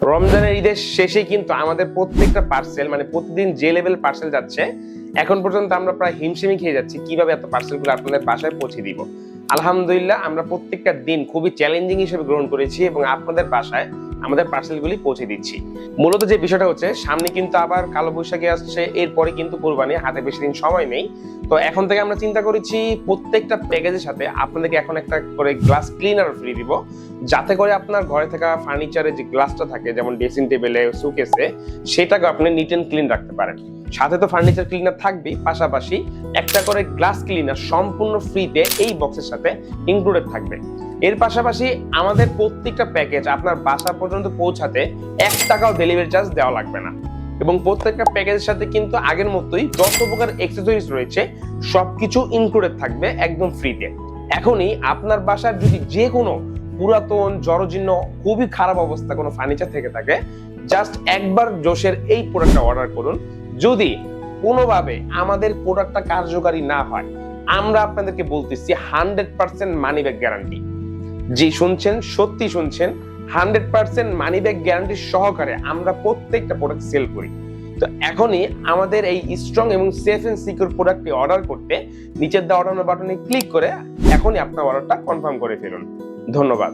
রমজানের ঈদের শেষে কিন্তু আমাদের প্রত্যেকটা পার্সেল মানে প্রতিদিন যে লেভেল পার্সেল যাচ্ছে, এখন পর্যন্ত আমরা প্রায় হিমশিমি খেয়ে যাচ্ছি কিভাবে এত পার্সেলগুলো আপনাদের বাসায় পৌঁছে দিব। আলহামদুলিল্লাহ আমরা প্রত্যেকটা দিন খুবই চ্যালেঞ্জিং হিসেবে গ্রহণ করেছি এবং আপনাদের বাসায় আমাদের পার্সেলগুলি পৌঁছে দিচ্ছি। মূলত যে বিষয়টা হচ্ছে, সামনে কিন্তু আবার কালো বৈশাখী আসছে, এরপরে কিন্তু কুরবানি, হাতে বেশি দিন সময় নেই। তো এখন থেকে আমরা চিন্তা করেছি প্রত্যেকটা প্যাকেজের সাথে আপনাদেরকে এখন একটা করে গ্লাস ক্লিনার ফ্রি দিব, যাতে করে আপনার ঘরে থাকা ফার্নিচারে যে গ্লাসটা থাকে, যেমন ড্রেসিং টেবিলে, সুকেসে, সেটাকে আপনি নিট এন্ড ক্লিন রাখতে পারেন। সাথে তো ফার্নিচার ক্লিনার থাকবেই, পাশাপাশি একটা করে গ্লাস ক্লিনার সম্পূর্ণ ফ্রিতে এই বক্সের সাথে ইনক্লুডেড থাকবে। এর পাশাপাশি আমাদের প্রত্যেকটা প্যাকেজ আপনার বাসা পর্যন্ত পৌঁছাতে 1 টাকাও ডেলিভারি চার্জ দেওয়া লাগবে না। এবং প্রত্যেকটা প্যাকেজের সাথে কিন্তু আগের মতোই যত প্রকার অ্যাকসেসরিজ রয়েছে সবকিছু ইনক্লুডেড থাকবে একদম ফ্রিতে। এখনই আপনার বাসার যদি যে কোনো পুরাতন, জরাজীর্ণ, খুবই খারাপ অবস্থা কোনো ফার্নিচার থেকে থাকে, জাস্ট একবার জোশের এই প্রোডাক্টটা অর্ডার করুন। যদি কোনোভাবে আমাদের প্রোডাক্টটা কার্যকারী না হয়, আমরা আপনাদেরকে বলতেছি 100% মানি ব্যাক গ্যারান্টি। জি শুনছেন, সত্যি শুনছেন, 100% মানি ব্যাক গ্যারান্টি সহকারে আমরা প্রত্যেকটা প্রোডাক্ট সেল করি। তো এখনই আমাদের এই স্ট্রং এবং সেফ এন্ড সিকিউর প্রোডাক্টটি অর্ডার করতে নিচের দেওয়া অর্ডার বাটনে ক্লিক করে এখনই আপনার অর্ডারটা কনফার্ম করে ফেলুন। ধন্যবাদ।